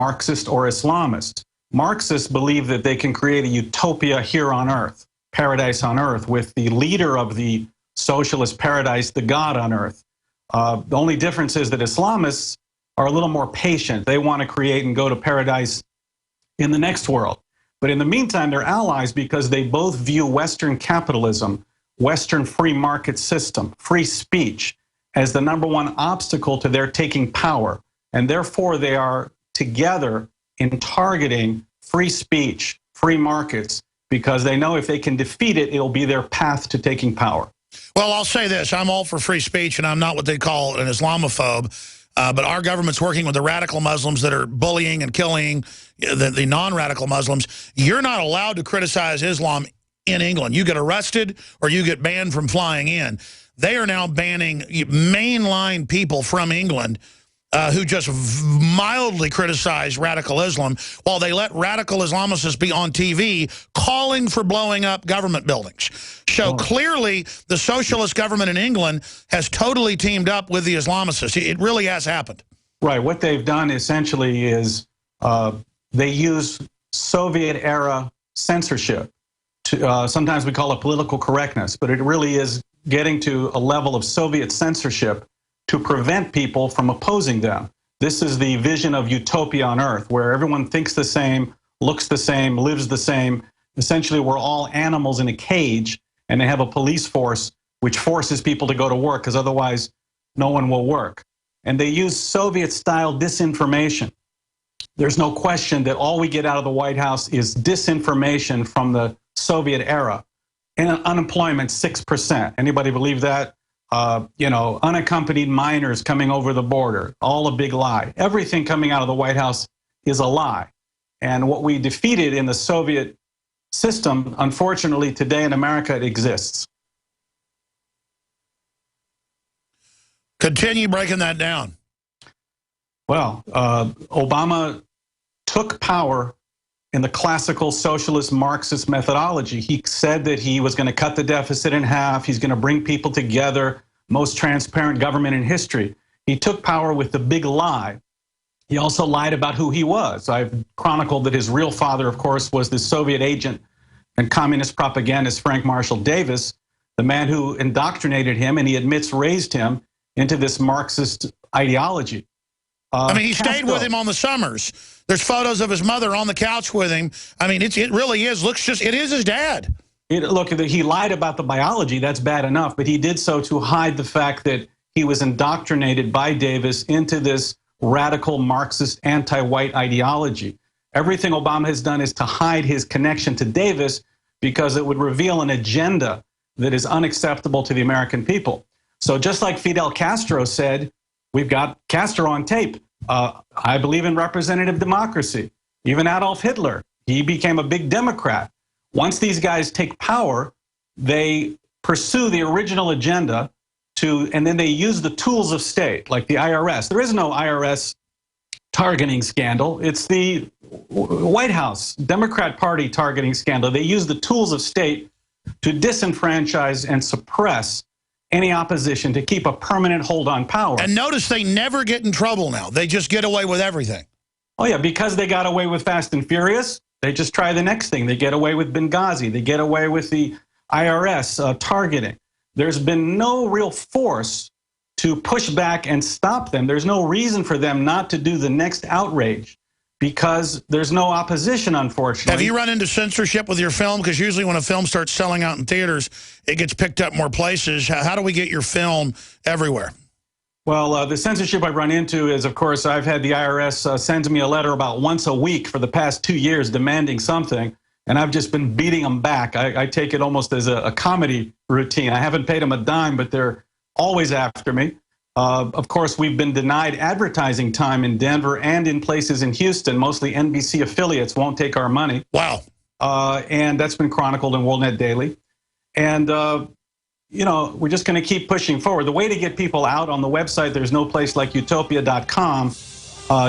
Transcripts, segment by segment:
Marxist or Islamist. Marxists believe that they can create a utopia here on earth, paradise on earth, with the leader of the socialist paradise, the God on earth. The only difference is that Islamists are a little more patient. They want to create and go to paradise in the next world. But in the meantime, they're allies because they both view Western capitalism, Western free market system, free speech, as the #1 obstacle to their taking power. And therefore, they are together in targeting free speech, free markets, because they know if they can defeat it, it'll be their path to taking power. Well, I'll say this. I'm all for free speech, and I'm not what they call an Islamophobe. But our government's working with the radical Muslims that are bullying and killing the non-radical Muslims. You're not allowed to criticize Islam in England. You get arrested or you get banned from flying in. They are now banning mainline people from England who just mildly criticize radical Islam while they let radical Islamists be on TV calling for blowing up government buildings. So clearly the socialist government in England has totally teamed up with the Islamists. It really has happened. Right. What they've done essentially is they use Soviet-era censorship. Sometimes we call it political correctness, but it really is getting to a level of Soviet censorship to prevent people from opposing them. This is the vision of utopia on earth, where everyone thinks the same, looks the same, lives the same. Essentially, we're all animals in a cage, and they have a police force which forces people to go to work, because otherwise no one will work. And they use Soviet-style disinformation. There's no question that all we get out of the White House is disinformation from the Soviet era. And unemployment, 6%. Anybody believe that? Unaccompanied minors coming over the border, all a big lie. Everything coming out of the White House is a lie. And what we defeated in the Soviet system, unfortunately, today in America, it exists. Continue breaking that down. Well, Obama took power in the classical socialist Marxist methodology. He said that he was going to cut the deficit in half. He's going to bring people together, most transparent government in history. He took power with the big lie. He also lied about who he was. I've chronicled that his real father, of course, was the Soviet agent and communist propagandist Frank Marshall Davis, the man who indoctrinated him, and he admits raised him into this Marxist ideology. I mean, he stayed with him on the summers. There's photos of his mother on the couch with him. I mean, it really is. It is his dad. Look, he lied about the biology. That's bad enough. But he did so to hide the fact that he was indoctrinated by Davis into this radical Marxist anti-white ideology. Everything Obama has done is to hide his connection to Davis because it would reveal an agenda that is unacceptable to the American people. So just like Fidel Castro said, we've got Castro on tape. I believe in representative democracy. Even Adolf Hitler, he became a big Democrat. Once these guys take power, they pursue the original agenda and then they use the tools of state, like the IRS. There is no IRS targeting scandal. It's the White House Democrat Party targeting scandal. They use the tools of state to disenfranchise and suppress any opposition, to keep a permanent hold on power. And notice they never get in trouble now. They just get away with everything. Oh yeah, because they got away with Fast and Furious, they just try the next thing. They get away with Benghazi. They get away with the IRS targeting. There's been no real force to push back and stop them. There's no reason for them not to do the next outrage because there's no opposition, unfortunately. Have you run into censorship with your film? Because usually when a film starts selling out in theaters, it gets picked up more places. How do we get your film everywhere? Well, the censorship I've run into is, of course, I've had the IRS send me a letter about once a week for the past 2 years demanding something, and I've just been beating them back. I take it almost as a comedy routine. I haven't paid them a dime, but they're always after me. Of course, we've been denied advertising time in Denver and in places in Houston. Mostly NBC affiliates won't take our money. Wow. And that's been chronicled in WorldNet Daily. And, we're just going to keep pushing forward. The way to get people out on the website, there's no place like utopia.com.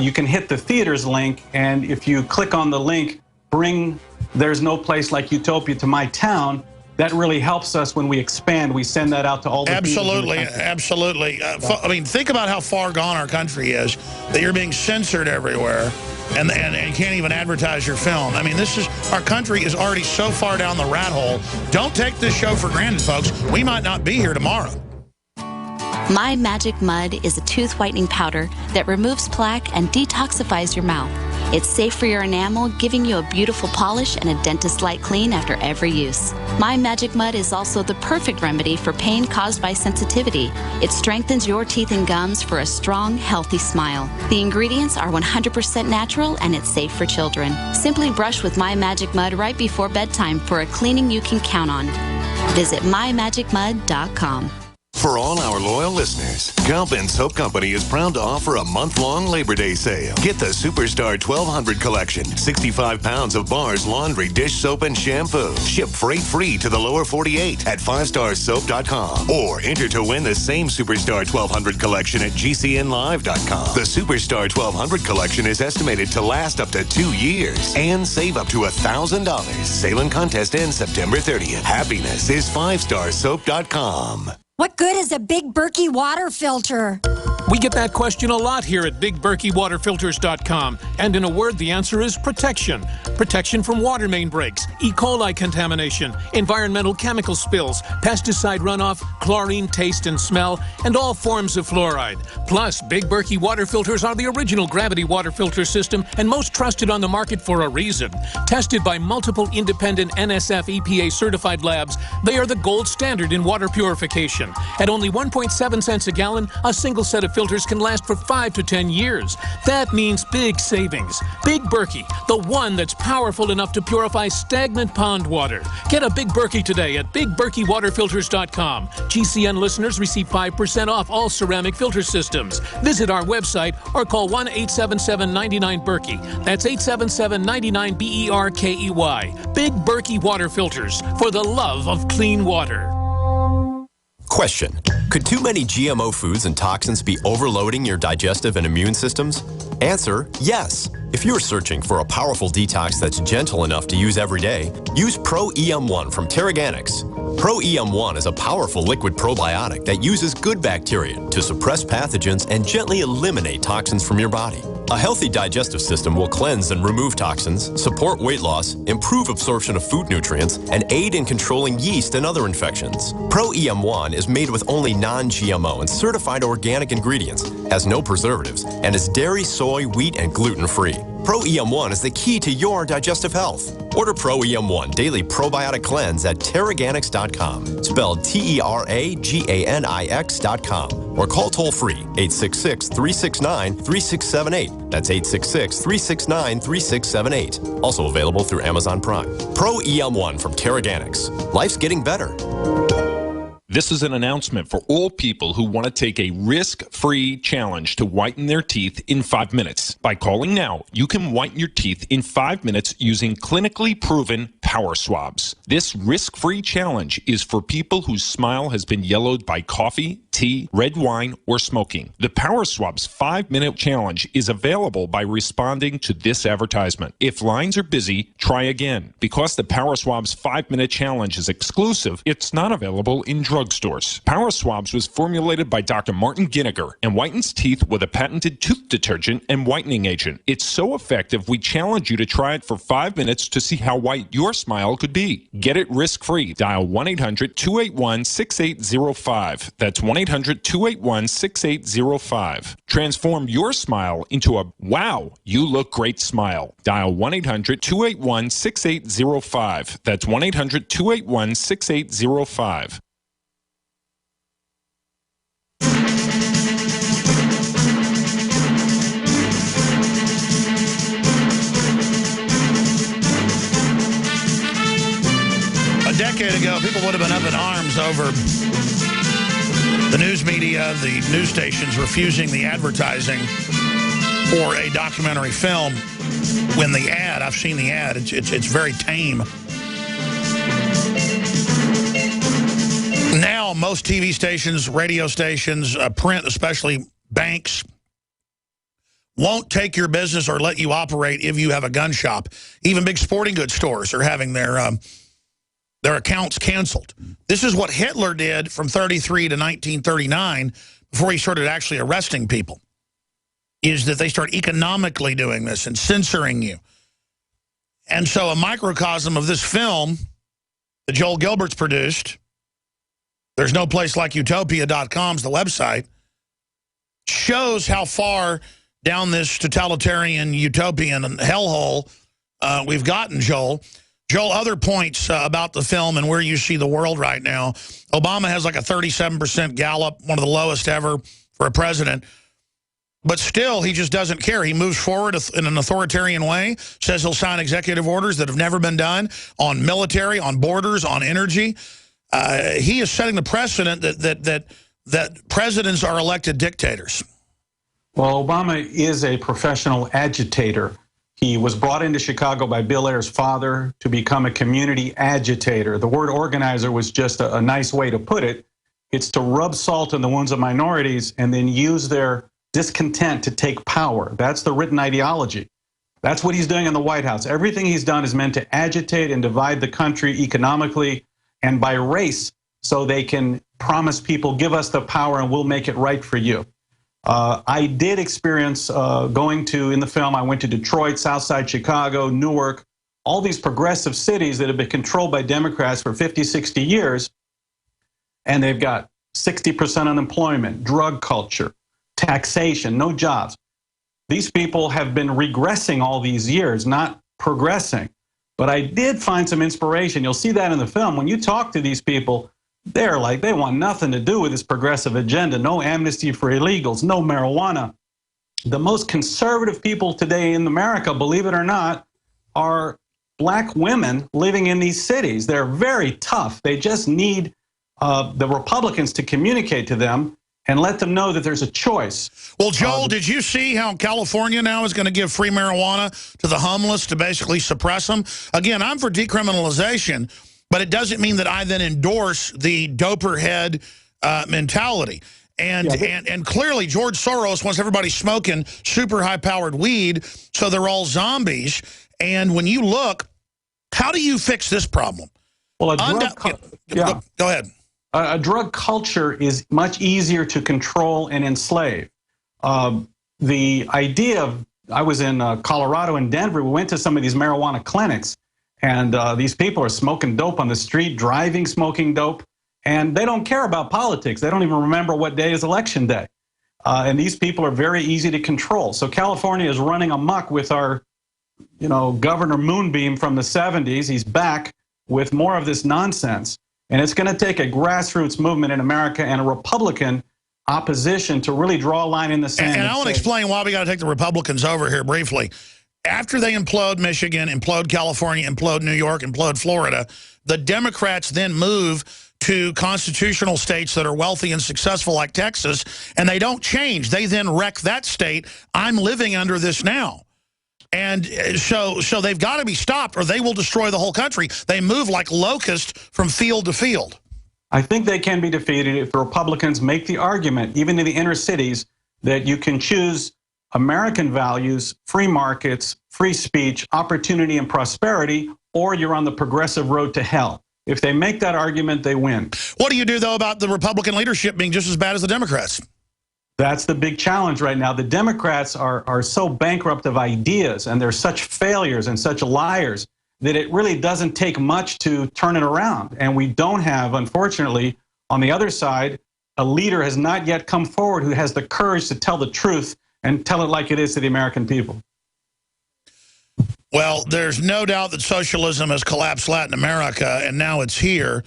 You can hit the theaters link, and if you click on the link, bring There's No Place Like Utopia to my town, that really helps us when we expand. We send that out to all the Absolutely, absolutely. I mean, think about how far gone our country is, that you're being censored everywhere. and can't even advertise your film. I mean, our country is already so far down the rat hole. Don't take this show for granted, folks. We might not be here tomorrow. My Magic Mud is a tooth whitening powder that removes plaque and detoxifies your mouth. It's safe for your enamel, giving you a beautiful polish and a dentist-like clean after every use. My Magic Mud is also the perfect remedy for pain caused by sensitivity. It strengthens your teeth and gums for a strong, healthy smile. The ingredients are 100% natural and it's safe for children. Simply brush with My Magic Mud right before bedtime for a cleaning you can count on. Visit mymagicmud.com. For all our loyal listeners, Galpin Soap Company is proud to offer a month-long Labor Day sale. Get the Superstar 1200 collection, 65 pounds of bars, laundry, dish soap, and shampoo. Ship freight-free to the lower 48 at 5starsoap.com. Or enter to win the same Superstar 1200 collection at GCNlive.com. The Superstar 1200 collection is estimated to last up to 2 years and save up to $1,000. Sale and contest ends September 30th. Happiness is 5starsoap.com. What good is a Big Berkey water filter? We get that question a lot here at BigBerkeyWaterFilters.com. And in a word, the answer is protection. Protection from water main breaks, E. coli contamination, environmental chemical spills, pesticide runoff, chlorine taste and smell, and all forms of fluoride. Plus, Big Berkey water filters are the original gravity water filter system and most trusted on the market for a reason. Tested by multiple independent NSF EPA certified labs, they are the gold standard in water purification. At only 1.7 cents a gallon, a single set of filters can last for 5 to 10 years. That means big savings. Big Berkey, the one that's powerful enough to purify stagnant pond water. Get a Big Berkey today at BigBerkeyWaterFilters.com. GCN listeners receive 5% off all ceramic filter systems. Visit our website or call 1-877-99-BERKEY. That's 877-99-BERKEY. Big Berkey Water Filters, for the love of clean water. Question: could too many GMO foods and toxins be overloading your digestive and immune systems? Answer: yes. If you're searching for a powerful detox that's gentle enough to use every day, use Pro-EM1 from Teraganix. Pro-EM1 is a powerful liquid probiotic that uses good bacteria to suppress pathogens and gently eliminate toxins from your body. A healthy digestive system will cleanse and remove toxins, support weight loss, improve absorption of food nutrients, and aid in controlling yeast and other infections. Pro-EM1 is made with only non-GMO and certified organic ingredients, has no preservatives, and is dairy, soy, wheat, and gluten-free. Pro-EM1 is the key to your digestive health. Order Pro-EM1 Daily Probiotic Cleanse at Teraganix.com, spelled Teraganix.com, or call toll-free 866-369-3678. That's 866-369-3678. Also available through Amazon Prime. Pro-EM1 from Teraganix. Life's getting better. This is an announcement for all people who want to take a risk-free challenge to whiten their teeth in 5 minutes. By calling now, you can whiten your teeth in 5 minutes using clinically proven power swabs. This risk-free challenge is for people whose smile has been yellowed by coffee, tea, red wine, or smoking. The Power Swabs 5-minute challenge is available by responding to this advertisement. If lines are busy, try again. Because the Power Swabs 5-minute challenge is exclusive, it's not available in drugstores. Power Swabs was formulated by Dr. Martin Ginniger and whitens teeth with a patented tooth detergent and whitening agent. It's so effective, we challenge you to try it for 5 minutes to see how white your smile could be. Get it risk-free. Dial 1-800-281-6805. That's 1-800-281-6805. Transform your smile into a wow, you look great smile. Dial 1-800-281-6805. That's 1-800-281-6805. A decade ago, people would have been up in arms over the news media, the news stations refusing the advertising for a documentary film when the ad, I've seen the ad, it's very tame. Now, most TV stations, radio stations, print, especially banks, won't take your business or let you operate if you have a gun shop. Even big sporting goods stores are having their accounts canceled. This is what Hitler did from 1933 to 1939 before he started actually arresting people. is that they start economically doing this and censoring you. And so a microcosm of this film that Joel Gilbert's produced, there's no place like utopia.com's the website, shows how far down this totalitarian utopian hellhole we've gotten, Joel. Joel, other points about the film and where you see the world right now. Obama has like a 37% Gallup, one of the lowest ever for a president. But still, he just doesn't care. He moves forward in an authoritarian way, says he'll sign executive orders that have never been done on military, on borders, on energy. He is setting the precedent that presidents are elected dictators. Well, Obama is a professional agitator. He was brought into Chicago by Bill Ayer's father to become a community agitator. The word organizer was just a nice way to put it. It's to rub salt in the wounds of minorities and then use their discontent to take power. That's the written ideology. That's what he's doing in the White House. Everything he's done is meant to agitate and divide the country economically and by race so they can promise people, give us the power and we'll make it right for you. I did experience in the film, I went to Detroit, Southside Chicago, Newark, all these progressive cities that have been controlled by Democrats for 50, 60 years, and they've got 60% unemployment, drug culture, taxation, no jobs. These people have been regressing all these years, not progressing. But I did find some inspiration. You'll see that in the film. When you talk to these people, they're like, they want nothing to do with this progressive agenda. No amnesty for illegals, no marijuana. The most conservative people today in America, believe it or not, are black women living in these cities. They're very tough. They just need the Republicans to communicate to them and let them know that there's a choice. Well, Joel, did you see how California now is going to give free marijuana to the homeless to basically suppress them? Again, I'm for decriminalization, but it doesn't mean that I then endorse the doper head mentality. And clearly George Soros wants everybody smoking super high-powered weed, so they're all zombies. And when you look, how do you fix this problem? Well, go ahead. A drug culture is much easier to control and enslave. The idea of, I was in Colorado and Denver, we went to some of these marijuana clinics, and these people are smoking dope on the street, driving, smoking dope, and they don't care about politics. They don't even remember what day is election day. And these people are very easy to control. So California is running amok with our, Governor Moonbeam from the 70s. He's back with more of this nonsense. And it's going to take a grassroots movement in America and a Republican opposition to really draw a line in the sand. And I want to explain why we got to take the Republicans over here briefly. After they implode Michigan, implode California, implode New York, implode Florida, the Democrats then move to constitutional states that are wealthy and successful like Texas, and they don't change. They then wreck that state. I'm living under this now. And so they've got to be stopped or they will destroy the whole country. They move like locusts from field to field. I think they can be defeated if the Republicans make the argument, even in the inner cities, that you can choose American values, free markets, free speech, opportunity and prosperity, or you're on the progressive road to hell. If they make that argument, they win. What do you do, though, about the Republican leadership being just as bad as the Democrats? That's the big challenge right now. The Democrats are so bankrupt of ideas, and they're such failures and such liars that it really doesn't take much to turn it around. And we don't have, unfortunately, on the other side, a leader has not yet come forward who has the courage to tell the truth and tell it like it is to the American people. Well, there's no doubt that socialism has collapsed Latin America, and now it's here.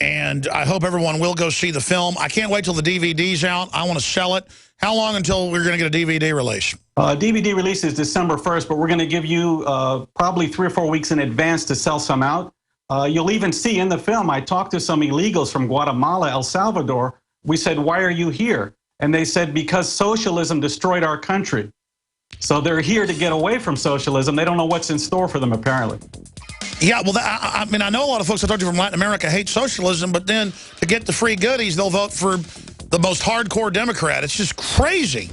And I hope everyone will go see the film. I can't wait till the DVD's out. I want to sell it. How long until we're going to get a DVD release? DVD release is December 1st, but we're going to give you probably 3 or 4 weeks in advance to sell some out. You'll even see in the film, I talked to some illegals from Guatemala, El Salvador. We said, why are you here? And they said, because socialism destroyed our country. So they're here to get away from socialism. They don't know what's in store for them, apparently. Yeah, well, I mean, I know a lot of folks I talked to from Latin America hate socialism, but then to get the free goodies, they'll vote for the most hardcore Democrat. It's just crazy.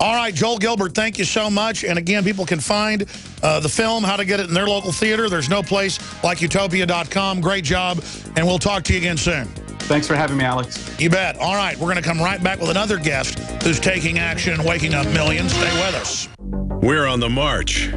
All right, Joel Gilbert, thank you so much. And again, people can find the film, how to get it in their local theater. There's no place like utopia.com. Great job, and we'll talk to you again soon. Thanks for having me, Alex. You bet. All right, we're going to come right back with another guest who's taking action and waking up millions. Stay with us. We're on the march.